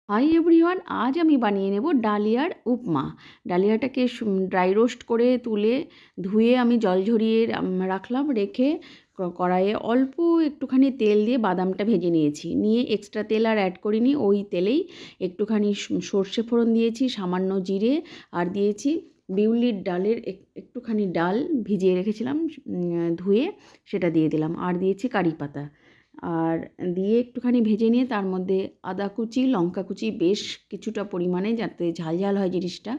Hi everyone, আজ আমি বানিয়ে নেব ডালিয়ার উপমা। ডালিয়াটাকে ড্রাই রোস্ট করে তুলে ধুয়ে আমি জল ঝরিয়ে রাখলাম। রেখে কড়াইয়ে অল্প একটুখানি তেল দিয়ে বাদামটা ভেজে নিয়েছি। নিয়ে এক্সট্রা তেল আর অ্যাড করিনি, ওই তেলেই একটুখানি সর্ষে ফোড়ন দিয়েছি, সামান্য জিরে, আর দিয়েছি বিউলির ডালের একটুখানি ডাল ভিজিয়ে রেখেছিলাম ধুয়ে, সেটা দিয়ে দিলাম। আর দিয়েছি কারি পাতা, আর দিয়ে একটুখানি ভেজে নিয়ে তার মধ্যে আদা কুচি, লঙ্কা কুচি বেশ কিছুটা পরিমাণে, যাতে ঝাল ঝাল হয় জিনিসটা,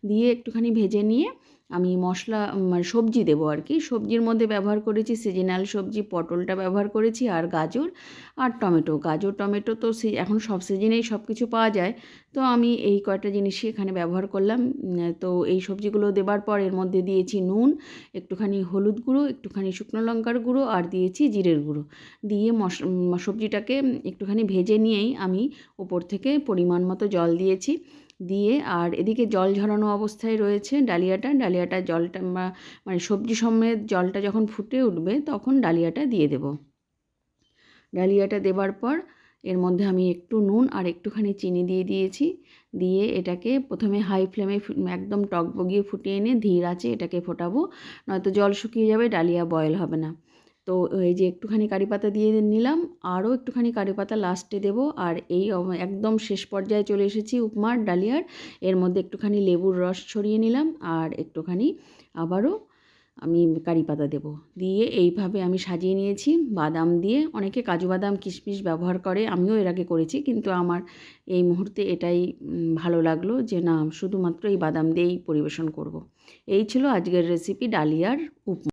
দিয়ে একটুখানি ভেজে নিয়ে আমি মশলা মানে সবজি দেবো আর কি। সবজির মধ্যে ব্যবহার করেছি সিজনাল সবজি, পটলটা ব্যবহার করেছি, আর গাজর আর টমেটো। গাজর টমেটো তো এখন সব সিজনেই সব কিছু পাওয়া যায়, তো আমি এই কয়টা জিনিসই এখানে ব্যবহার করলাম। তো এই সবজিগুলো দেবার পর এর মধ্যে দিয়েছি নুন, একটুখানি হলুদ গুঁড়ো, একটুখানি শুকনো লঙ্কার গুঁড়ো, আর দিয়েছি জিরের গুঁড়ো। দিয়ে সবজিটাকে একটুখানি ভেজে নিয়েই আমি উপর থেকে পরিমাণ মতো জল দিয়েছি। দিয়ে আর এদিকে জল ঝরানো অবস্থায় রয়েছে ডালিয়াটা জলটা মানে সবজি সমেত জলটা যখন ফুটে উঠবে তখন ডালিয়াটা দিয়ে দেব। ডালিয়াটা দেবার পর এর মধ্যে আমি একটু নুন আর একটুখানি চিনি দিয়ে দিয়েছি। দিয়ে এটাকে প্রথমে হাই ফ্লেমে একদম টকবগিয়ে ফুটিয়ে এনে ধীর আঁচে এটাকে ফোটাবো, নয়তো জল শুকিয়ে যাবে, ডালিয়া বয়েল হবে না। তো এই যে একটুখানি কারি পাতা দিয়ে নিলাম, আরও একটুখানি কারি পাতা লাস্টে দেবো। আর এই একদম শেষ পর্যায়ে চলে এসেছি উপমার ডালিয়ার। এর মধ্যে একটুখানি লেবুর রস ছড়িয়ে নিলাম, আর একটুখানি আবারও আমি কারি পাতা দেবো। দিয়ে এইভাবে আমি সাজিয়ে নিয়েছি বাদাম দিয়ে। অনেকে কাজু বাদাম কিশমিশ ব্যবহার করে, আমিও এর আগে করেছি, কিন্তু আমার এই মুহূর্তে এটাই ভালো লাগলো যে না, শুধুমাত্র এই বাদাম দিয়েই পরিবেশন করব। এই ছিল আজকের রেসিপি ডালিয়ার উপমা।